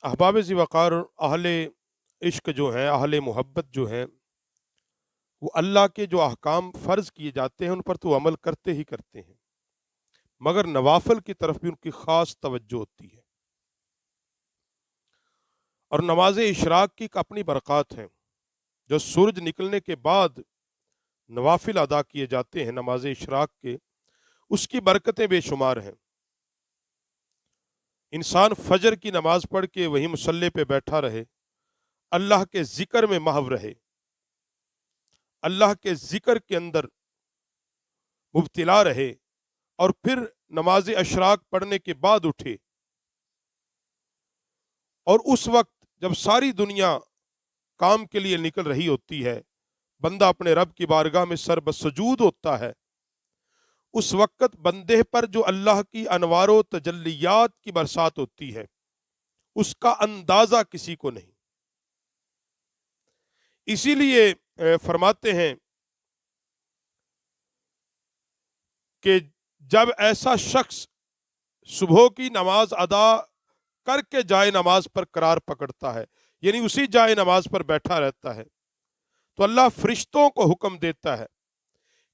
अहबाब ज़ी वक़ार अहले इश्क जो हैं, अहले मोहब्बत जो हैं, वो अल्लाह के जो अहकाम फ़र्ज़ किए जाते हैं, उन पर तो अमल करते ही करते हैं, मगर नवाफ़िल की तरफ भी उनकी ख़ास तवज्जो होती है। और नमाज़ इशराक की एक अपनी बरक़ात हैं। जो सूरज निकलने के बाद नवाफ़िल अदा किए जाते हैं नमाज़ इशराक के, उसकी बरकतें बेशुमार हैं। इंसान फ़जर की नमाज़ पढ़ के वहीं मुसल्ले पे बैठा रहे, अल्लाह के ज़िक्र में महव रहे, अल्लाह के ज़िक्र के अंदर मुब्तिला रहे और फिर नमाज अशराक पढ़ने के बाद उठे, और उस वक्त जब सारी दुनिया काम के लिए निकल रही होती है, बंदा अपने रब की बारगाह में सर बसजूद होता है, उस वक्त बंदे पर जो अल्लाह की अनवारो तजल्लियात की बरसात होती है, उसका अंदाजा किसी को नहीं। इसीलिए फरमाते हैं कि जब ऐसा शख्स सुबह की नमाज अदा करके जाए नमाज पर करार पकड़ता है, यानी उसी जाए नमाज पर बैठा रहता है, तो अल्लाह फरिश्तों को हुक्म देता है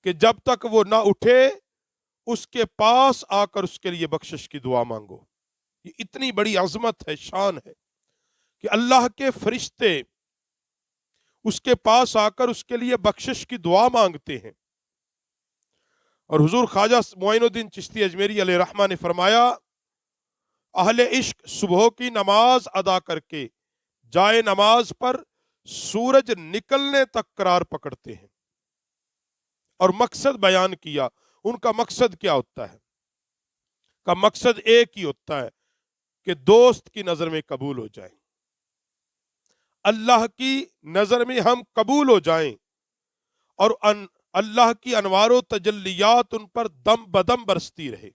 कि जब तक वो ना उठे, उसके पास आकर उसके लिए बख्शिश की दुआ मांगो। ये इतनी बड़ी अजमत है, शान है कि अल्लाह के फरिश्ते उसके पास आकर उसके लिए बख्शिश की दुआ मांगते हैं। और हुजूर ख्वाजा मोइनुद्दीन चिश्ती अजमेरी अलैहि रहमा ने फरमाया, अहले इश्क सुबह की नमाज अदा करके जाए नमाज पर सूरज निकलने तक करार पकड़ते हैं। और मकसद बयान किया, उनका मकसद क्या होता है? का मकसद एक ही होता है कि दोस्त की नजर में कबूल हो जाए, अल्लाह की नजर में हम कबूल हो जाएं, और अल्लाह की अनवारो तजल्लियात उन पर दम बदम बरसती रहे,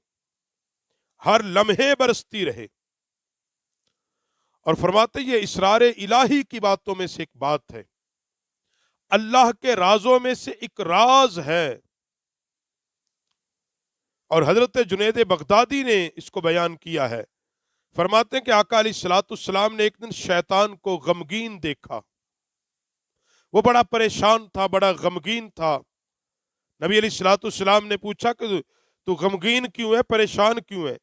हर लम्हे बरसती रहे। और फरमाते ये इसरार इलाही की बातों में से एक बात है, अल्लाह के राजों में से एक राज है। और हजरत जुनैद बगदादी ने इसको बयान किया है। फरमाते हैं कि आका अलैहिस्सलाम ने एक दिन शैतान को गमगीन देखा। वो बड़ा परेशान था, बड़ा गमगीन था। नबी अलैहिस्सलाम ने पूछा कि तू गमगीन क्यों है, परेशान क्यों है?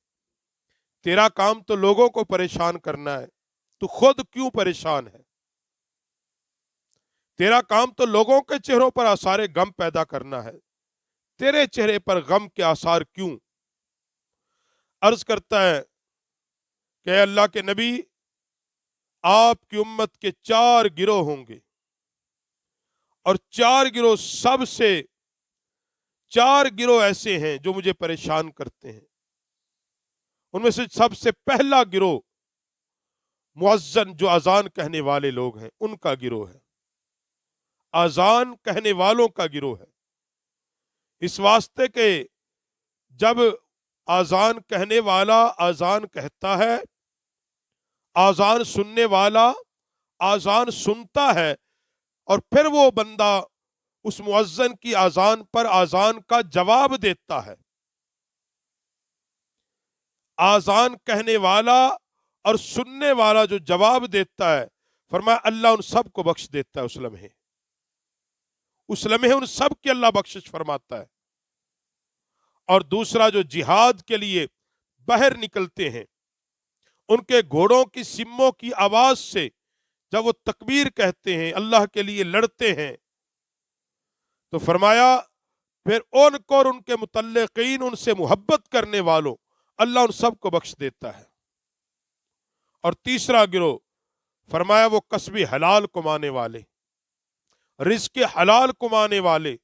तेरा काम तो लोगों को परेशान करना है, तू खुद क्यों परेशान है? तेरा काम तो लोगों के चेहरों पर आसार गम पैदा करना है, तेरे चेहरे पर गम के आसार क्यों? अर्ज करता है कि अल्लाह के नबी, आपकी उम्मत के 4 गिरोह होंगे, और 4 गिरोह सबसे 4 गिरोह ऐसे हैं जो मुझे परेशान करते हैं। उनमें से सबसे पहला गिरोह मुअज्जन, जो अजान कहने वाले लोग हैं, उनका गिरोह है। अजान कहने वालों का गिरोह है। इस वास्ते के जब अजान कहने वाला अजान कहता है, आजान सुनने वाला आजान सुनता है, और फिर वो बंदा उस मुअज्जन की आजान पर आजान का जवाब देता है। आजान कहने वाला और सुनने वाला जो जवाब देता है, फरमाया अल्लाह उन सब को बख्श देता है। उस लम्हे उन सब की अल्लाह बख्शिश फरमाता है। और दूसरा, जो जिहाद के लिए बाहर निकलते हैं, उनके घोड़ों की सिम्मों की आवाज से जब वो तकबीर कहते हैं, अल्लाह के लिए लड़ते हैं, तो फरमाया फिर उनको और उनके मुतल्लिकीन, उनसे मोहब्बत करने वालों, अल्लाह उन सबको बख्श देता है। और तीसरा गिरोह फरमाया वो कसबी हलाल कमाने वाले, रिज़्क़ हलाल कमाने वाले,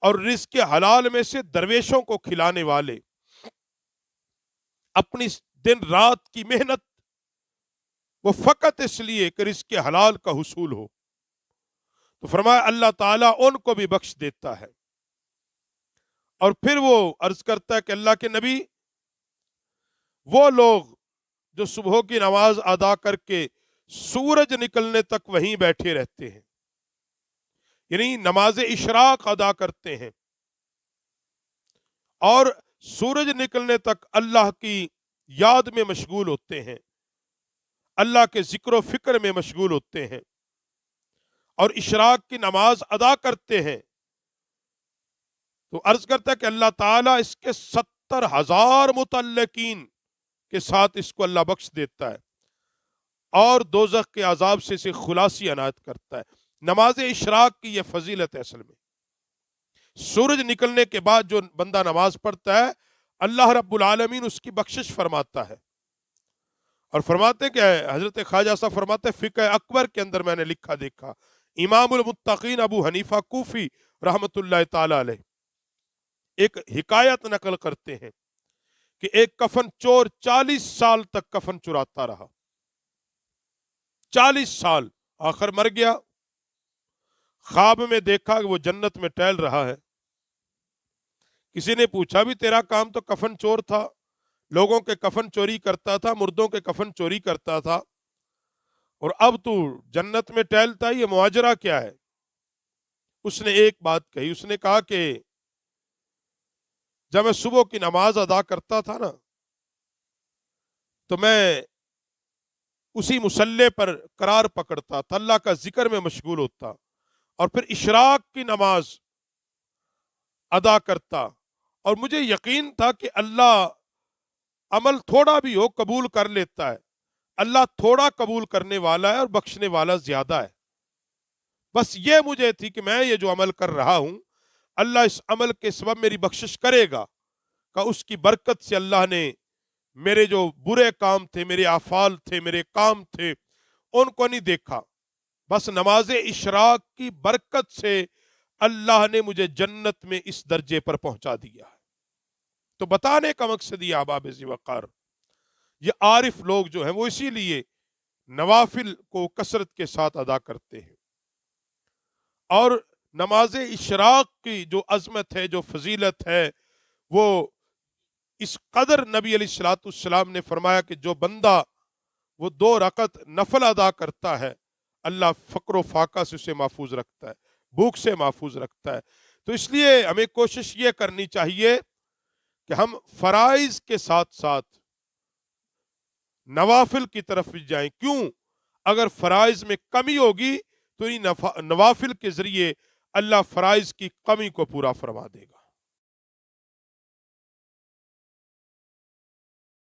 और रिज़्क़ हलाल में से दरवेशों को खिलाने वाले, अपनी दिन रात की मेहनत वो फकत इसलिए कि रिज़्क़ हलाल का हुसूल हो, तो फरमाया अल्लाह ताला उनको भी बख्श देता है। और फिर वो अर्ज करता है कि अल्लाह के नबी, वो लोग जो सुबह की नमाज अदा करके सूरज निकलने तक वहीं बैठे रहते हैं, यानी नमाज इशराक अदा करते हैं, और सूरज निकलने तक अल्लाह की याद में मशगूल होते हैं, اللہ کے ذکر و فکر میں مشغول ہوتے ہیں اور اشراق کی نماز ادا کرتے ہیں، تو عرض کرتا ہے کہ اللہ تعالیٰ اس کے 70,000 متعلقین کے ساتھ اس کو اللہ بخش دیتا ہے اور دوزخ کے عذاب سے اسے خلاصی عنایت کرتا ہے۔ نماز اشراق کی یہ فضیلت ہے۔ اصل میں سورج نکلنے کے بعد جو بندہ نماز پڑھتا ہے، اللہ رب العالمین اس کی بخشش فرماتا ہے، اور فرماتے ہیں کہ حضرت خواجہ صاحب فرماتے ہیں فقہ اکبر کے اندر میں نے لکھا دیکھا، امام المتقین ابو حنیفہ کوفی رحمت اللہ تعالی علیہ ایک حکایت نقل کرتے ہیں کہ ایک کفن چور 40 سال تک کفن چراتا رہا، 40 سال، آخر مر گیا۔ خواب میں دیکھا کہ وہ جنت میں ٹہل رہا ہے۔ کسی نے پوچھا بھی تیرا کام تو کفن چور تھا، لوگوں کے کفن چوری کرتا تھا، مردوں کے کفن چوری کرتا تھا، اور اب تو جنت میں ٹہلتا ہے، یہ مواجرہ کیا ہے؟ اس نے ایک بات کہی، اس نے کہا کہ جب میں صبح کی نماز ادا کرتا تھا نا، تو میں اسی مصلی پر قرار پکڑتا تھا، اللہ کا ذکر میں مشغول ہوتا، اور پھر اشراق کی نماز ادا کرتا، اور مجھے یقین تھا کہ اللہ عمل تھوڑا بھی ہو قبول کر لیتا ہے، اللہ تھوڑا قبول کرنے والا ہے اور بخشنے والا زیادہ ہے۔ بس یہ مجھے تھی کہ میں یہ جو عمل کر رہا ہوں، اللہ اس عمل کے سبب میری بخشش کرے گا، کہ اس کی برکت سے اللہ نے میرے جو برے کام تھے، میرے افعال تھے، میرے کام تھے، ان کو نہیں دیکھا، بس نماز اشراق کی برکت سے اللہ نے مجھے جنت میں اس درجے پر پہنچا دیا ہے۔ تو بتانے کا مقصد یہ احباب ذی وقار، یہ عارف لوگ جو ہیں وہ اسی لیے نوافل کو کثرت کے ساتھ ادا کرتے ہیں، اور نماز اشراق کی جو عظمت ہے، جو فضیلت ہے، وہ اس قدر نبی علیہ الصلوۃ والسلام نے فرمایا کہ جو بندہ وہ 2 رکعت نفل ادا کرتا ہے، اللہ فقر و فاقہ سے اسے محفوظ رکھتا ہے، بھوک سے محفوظ رکھتا ہے۔ تو اس لیے ہمیں کوشش یہ کرنی چاہیے کہ ہم فرائض کے ساتھ ساتھ نوافل کی طرف بھی جائیں۔ کیوں؟ اگر فرائض میں کمی ہوگی تو ان نوافل کے ذریعے اللہ فرائض کی کمی کو پورا فرما دے گا۔